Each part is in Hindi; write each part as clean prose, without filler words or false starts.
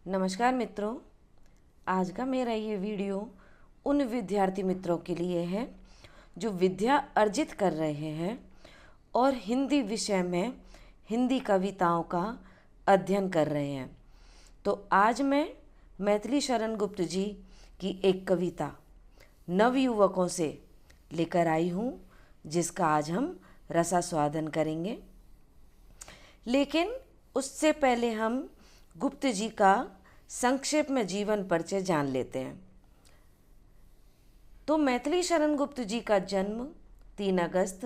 नमस्कार मित्रों, आज का मेरा ये वीडियो उन विद्यार्थी मित्रों के लिए है जो विद्या अर्जित कर रहे हैं और हिंदी विषय में हिंदी कविताओं का अध्ययन कर रहे हैं। तो आज मैं मैथिली शरण गुप्त जी की एक कविता नवयुवकों से लेकर आई हूँ, जिसका आज हम रसास्वादन करेंगे। लेकिन उससे पहले हम गुप्त जी का संक्षेप में जीवन परिचय जान लेते हैं। तो मैथिली शरण गुप्त जी का जन्म 3 अगस्त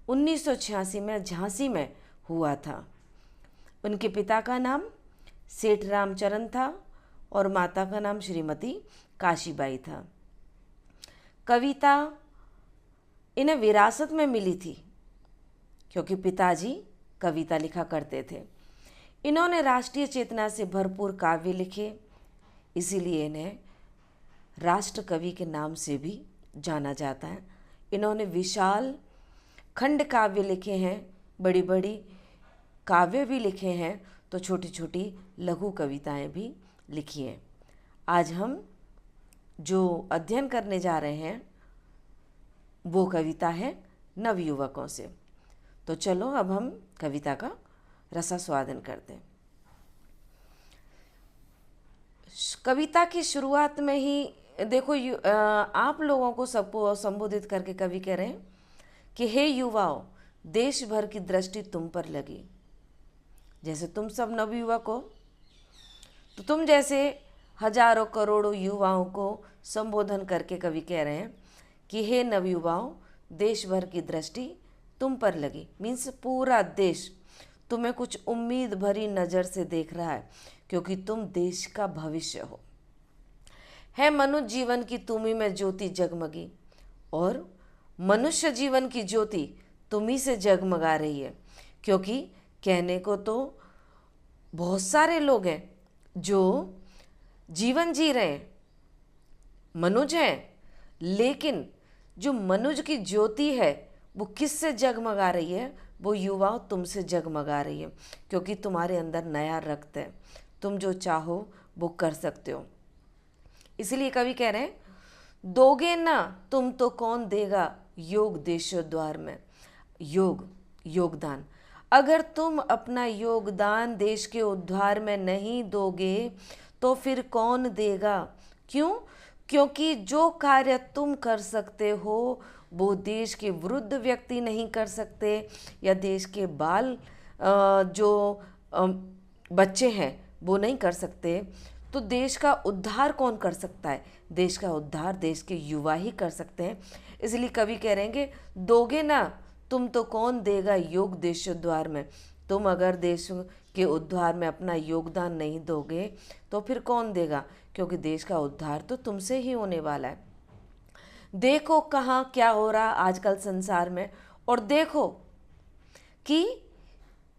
1986 में झांसी में हुआ था। उनके पिता का नाम सेठ रामचरण था और माता का नाम श्रीमती काशीबाई था। कविता इन्हें विरासत में मिली थी क्योंकि पिताजी कविता लिखा करते थे। इन्होंने राष्ट्रीय चेतना से भरपूर काव्य लिखे, इसीलिए इन्हें राष्ट्र कवि के नाम से भी जाना जाता है। इन्होंने विशाल खंड काव्य लिखे हैं, बड़ी बड़ी काव्य भी लिखे हैं, तो छोटी छोटी लघु कविताएं भी लिखी हैं। आज हम जो अध्ययन करने जा रहे हैं वो कविता है नवयुवकों से। तो चलो अब हम कविता का रसास्वादन करते हैं। कविता की शुरुआत में ही देखो, आप लोगों को सबको संबोधित करके कवि कह रहे हैं कि हे युवाओं, देश भर की दृष्टि तुम पर लगी। जैसे तुम सब नवयुवक हो, तो तुम जैसे हजारों करोड़ों युवाओं को संबोधन करके कवि कह रहे हैं कि हे नवयुवाओं, देश भर की दृष्टि तुम पर लगी। मीन्स पूरा देश तुम्हें कुछ उम्मीद भरी नज़र से देख रहा है, क्योंकि तुम देश का भविष्य हो। है मनुष्य जीवन की तुम्ही में ज्योति जगमगी, और मनुष्य जीवन की ज्योति तुम्ही से जगमगा रही है। क्योंकि कहने को तो बहुत सारे लोग हैं जो जीवन जी रहे हैं, मनुष्य हैं, लेकिन जो मनुष्य की ज्योति है वो किससे जगमगा रही है? वो युवाओं तुमसे जगमगा रही है, क्योंकि तुम्हारे अंदर नया रक्त है। तुम जो चाहो वो कर सकते हो। इसलिए कवि कह रहे हैं, दोगे ना तुम तो कौन देगा योग देशोद्धार में। योगदान, अगर तुम अपना योगदान देश के उद्धार में नहीं दोगे तो फिर कौन देगा? क्यों? क्योंकि जो कार्य तुम कर सकते हो वो देश के वृद्ध व्यक्ति नहीं कर सकते, या देश के बाल जो बच्चे हैं वो नहीं कर सकते, तो देश का उद्धार कौन कर सकता है? देश का उद्धार देश के युवा ही कर सकते हैं। इसलिए कवि कह रहे हैं कि दोगे ना तुम तो कौन देगा योग देशोद्धार में। तुम अगर देश के उद्धार में अपना योगदान नहीं दोगे तो फिर कौन देगा? क्योंकि देश का उद्धार तो तुमसे ही होने वाला है। देखो कहाँ क्या हो रहा आजकल संसार में, और देखो कि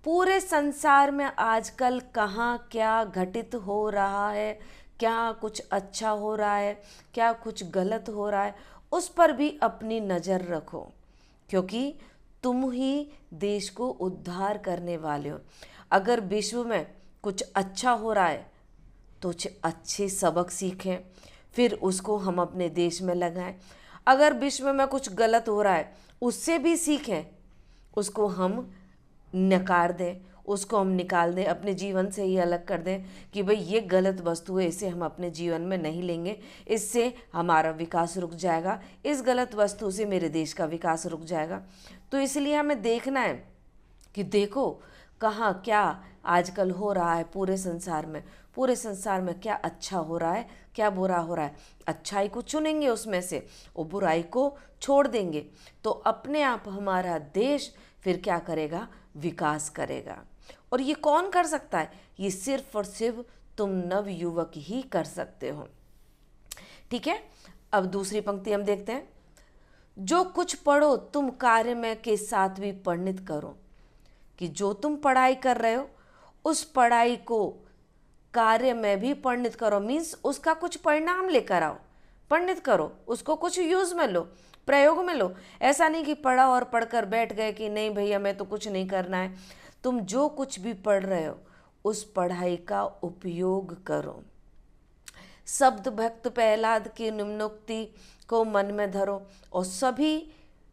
पूरे संसार में आजकल कहाँ क्या घटित हो रहा है, क्या कुछ अच्छा हो रहा है, क्या कुछ गलत हो रहा है, उस पर भी अपनी नज़र रखो, क्योंकि तुम ही देश को उद्धार करने वाले हो। अगर विश्व में कुछ अच्छा हो रहा है तो अच्छे सबक सीखें, फिर उसको हम अपने देश में लगाएं। अगर विश्व में कुछ गलत हो रहा है उससे भी सीखें, उसको हम नकार दें, उसको हम निकाल दें, अपने जीवन से ही अलग कर दें कि भाई ये गलत वस्तु है, इसे हम अपने जीवन में नहीं लेंगे, इससे हमारा विकास रुक जाएगा, इस गलत वस्तु से मेरे देश का विकास रुक जाएगा। तो इसलिए हमें देखना है कि देखो कहाँ क्या आजकल हो रहा है पूरे संसार में क्या अच्छा हो रहा है, क्या बुरा हो रहा है। अच्छाई को चुनेंगे उसमें से, और बुराई को छोड़ देंगे, तो अपने आप हमारा देश फिर क्या करेगा? विकास करेगा। और ये कौन कर सकता है? ये सिर्फ और सिर्फ तुम नवयुवक ही कर सकते हो। ठीक है, अब दूसरी पंक्ति हम देखते हैं। जो कुछ पढ़ो तुम कार्य में के साथ भी परिणित करो, कि जो तुम पढ़ाई कर रहे हो उस पढ़ाई को कार्य में भी परिणित करो। मीन्स उसका कुछ परिणाम लेकर आओ, परिणित करो, उसको कुछ यूज में लो, प्रयोग में लो। ऐसा नहीं कि पढ़ा और पढ़कर बैठ गए कि नहीं भैया मैं तो कुछ नहीं करना है। तुम जो कुछ भी पढ़ रहे हो उस पढ़ाई का उपयोग करो। शब्द भक्त प्रहलाद की निम्नोक्ति को मन में धरो। और सभी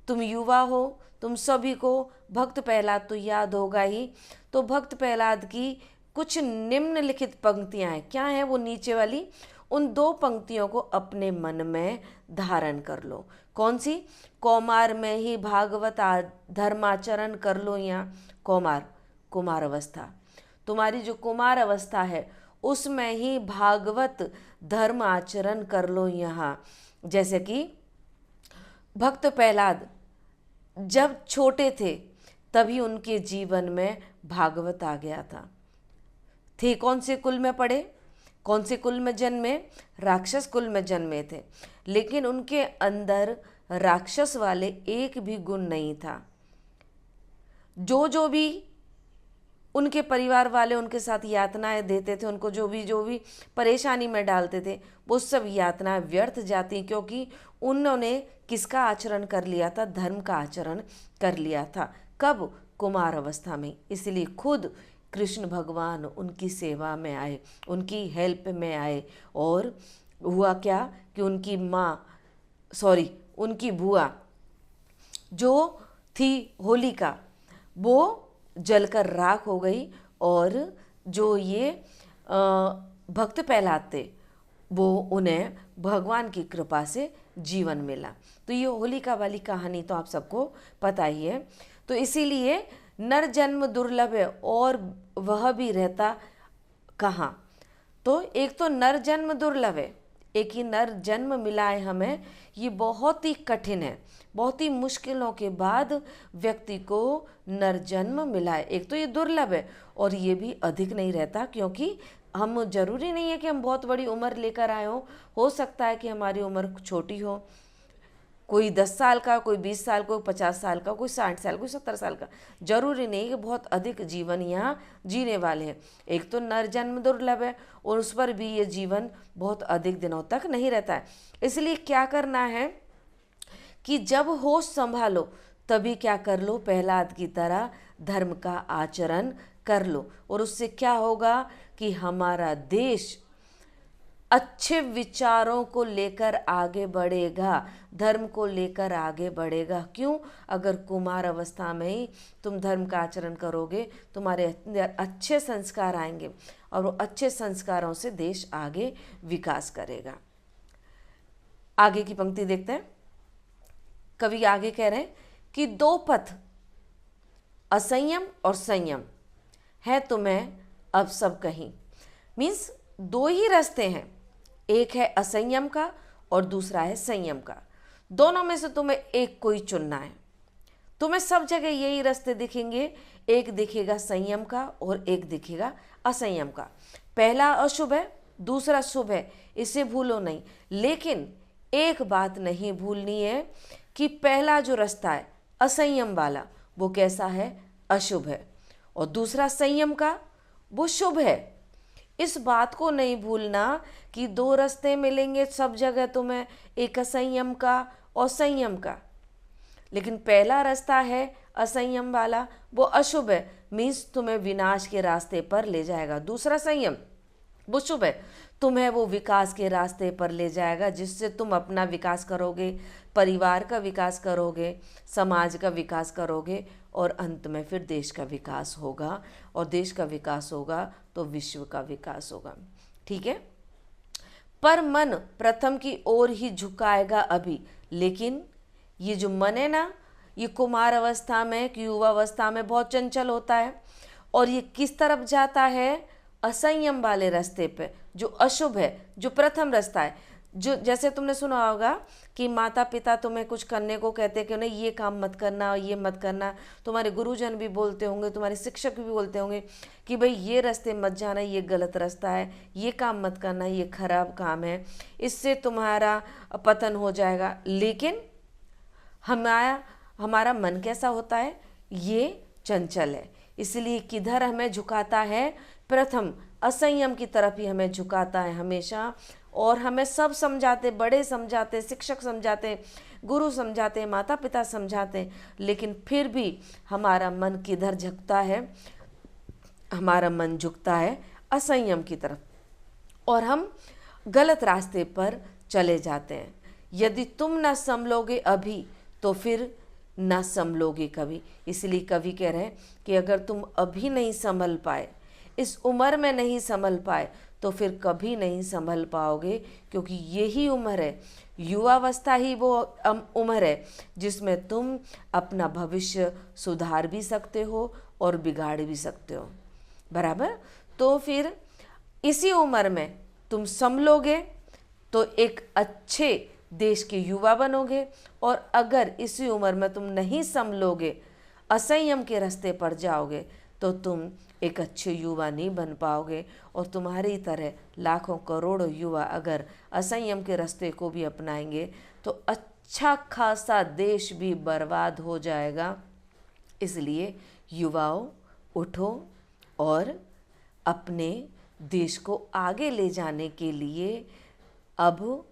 तुम युवा हो, तुम सभी को भक्त प्रहलाद तो याद होगा ही। तो भक्त प्रहलाद की कुछ निम्नलिखित पंक्तियां हैं। क्या है वो नीचे वाली? उन 2 पंक्तियों को अपने मन में धारण कर लो। कौन सी? कौमार में ही भागवत धर्माचरण कर लो। यहाँ कौमार, कुमार अवस्था, तुम्हारी जो कुमार अवस्था है उसमें ही भागवत धर्म आचरण कर लो। यहाँ जैसे कि भक्त प्रहलाद जब छोटे थे तभी उनके जीवन में भागवत आ गया था। थे कौन से कुल में पढ़े, कौन से कुल में जन्मे? राक्षस कुल में जन्मे थे, लेकिन उनके अंदर राक्षस वाले एक भी गुण नहीं था। जो भी उनके परिवार वाले उनके साथ यातनाएं देते थे, उनको जो भी परेशानी में डालते थे, वो सब यातनाएं व्यर्थ जाती, क्योंकि उन्होंने किसका आचरण कर लिया था? धर्म का आचरण कर लिया था। कब? कुमार अवस्था में। इसलिए खुद कृष्ण भगवान उनकी सेवा में आए, उनकी हेल्प में आए। और हुआ क्या कि उनकी बुआ जो थी होलिका, वो जलकर राख हो गई। और जो ये भक्त प्रहलाद थे वो उन्हें भगवान की कृपा से जीवन मिला। तो ये होलिका वाली कहानी तो आप सबको पता ही है। तो इसीलिए नर जन्म दुर्लभ है, और वह भी रहता कहाँ? तो एक तो नर जन्म दुर्लभ है, एक ही नर जन्म मिला है हमें, ये बहुत ही कठिन है। बहुत ही मुश्किलों के बाद व्यक्ति को नर जन्म मिला है। एक तो ये दुर्लभ है और ये भी अधिक नहीं रहता, क्योंकि हम जरूरी नहीं है कि हम बहुत बड़ी उम्र लेकर आए हो सकता है कि हमारी उम्र छोटी हो, कोई 10 साल का, कोई 20 साल, कोई 50 साल का, कोई 60 साल, कोई 70 साल का। जरूरी नहीं कि बहुत अधिक जीवन यहाँ जीने वाले हैं। एक तो नर जन्म दुर्लभ है और उस पर भी ये जीवन बहुत अधिक दिनों तक नहीं रहता है। इसलिए क्या करना है कि जब होश संभालो तभी क्या कर लो? प्रहलाद की तरह धर्म का आचरण कर लो। और उससे क्या होगा कि हमारा देश अच्छे विचारों को लेकर आगे बढ़ेगा, धर्म को लेकर आगे बढ़ेगा। क्यों? अगर कुमार अवस्था में ही तुम धर्म का आचरण करोगे, तुम्हारे अंदर अच्छे संस्कार आएंगे और वो अच्छे संस्कारों से देश आगे विकास करेगा। आगे की पंक्ति देखते हैं। कवि आगे कह रहे हैं कि 2 पथ असंयम और संयम है तुम्हें अब सब कहीं। मीन्स 2 ही रास्ते हैं, एक है असंयम का और दूसरा है संयम का। दोनों में से तुम्हें एक कोई चुनना है। तुम्हें सब जगह यही रास्ते दिखेंगे, एक दिखेगा संयम का और एक दिखेगा असंयम का। पहला अशुभ है, दूसरा शुभ है, इसे भूलो नहीं। लेकिन एक बात नहीं भूलनी है कि पहला जो रास्ता है असंयम वाला, वो कैसा है? अशुभ है। और दूसरा संयम का, वो शुभ है। इस बात को नहीं भूलना कि 2 रास्ते मिलेंगे सब जगह तुम्हें, एक असंयम का और संयम का। लेकिन पहला रास्ता है असंयम वाला, वो अशुभ है, मीन्स तुम्हें विनाश के रास्ते पर ले जाएगा। दूसरा संयम, वो शुभ है, तुम्हें वो विकास के रास्ते पर ले जाएगा, जिससे तुम अपना विकास करोगे, परिवार का विकास करोगे, समाज का विकास करोगे और अंत में फिर देश का विकास होगा। और देश का विकास होगा तो विश्व का विकास होगा। ठीक है। पर मन प्रथम की ओर ही झुकाएगा अभी। लेकिन ये जो मन है ना, ये कुमार अवस्था में, युवा अवस्था में बहुत चंचल होता है और ये किस तरफ जाता है? असंयम वाले रास्ते पे, जो अशुभ है, जो प्रथम रास्ता है। जो जैसे तुमने सुना होगा कि माता पिता तुम्हें कुछ करने को कहते हैं कि नहीं ये काम मत करना, ये मत करना। तुम्हारे गुरुजन भी बोलते होंगे, तुम्हारे शिक्षक भी बोलते होंगे कि भाई ये रास्ते मत जाना, ये गलत रास्ता है, ये काम मत करना, ये खराब काम है, इससे तुम्हारा पतन हो जाएगा। लेकिन हमारा मन कैसा होता है? ये चंचल है। इसलिए किधर हमें झुकाता है? प्रथम असंयम की तरफ ही हमें झुकाता है हमेशा। और हमें सब समझाते, बड़े समझाते, शिक्षक समझाते, गुरु समझाते, माता पिता समझाते, लेकिन फिर भी हमारा मन किधर झुकता है? हमारा मन झुकता है असंयम की तरफ और हम गलत रास्ते पर चले जाते हैं। यदि तुम न संभलोगे अभी तो फिर न संभलोगे कभी। इसलिए कवि कह रहे हैं कि अगर तुम अभी नहीं संभल पाए, इस उम्र में नहीं संभल पाए, तो फिर कभी नहीं संभल पाओगे, क्योंकि यही उम्र है, युवावस्था ही वो उम्र है जिसमें तुम अपना भविष्य सुधार भी सकते हो और बिगाड़ भी सकते हो, बराबर। तो फिर इसी उम्र में तुम संभलोगे तो एक अच्छे देश के युवा बनोगे, और अगर इसी उम्र में तुम नहीं संभलोगे, असंयम के रास्ते पर जाओगे, तो तुम एक अच्छे युवा नहीं बन पाओगे। और तुम्हारी तरह लाखों करोड़ों युवा अगर असंयम के रास्ते को भी अपनाएंगे तो अच्छा खासा देश भी बर्बाद हो जाएगा। इसलिए युवाओं, उठो और अपने देश को आगे ले जाने के लिए अब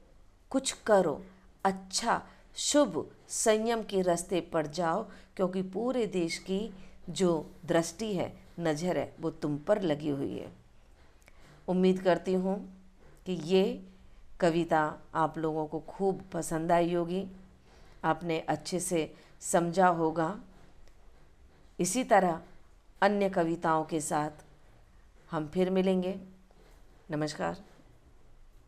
कुछ करो, अच्छा शुभ संयम के रास्ते पर जाओ, क्योंकि पूरे देश की जो दृष्टि है, नज़र है, वो तुम पर लगी हुई है। उम्मीद करती हूँ कि ये कविता आप लोगों को खूब पसंद आई होगी, आपने अच्छे से समझा होगा। इसी तरह अन्य कविताओं के साथ हम फिर मिलेंगे। नमस्कार।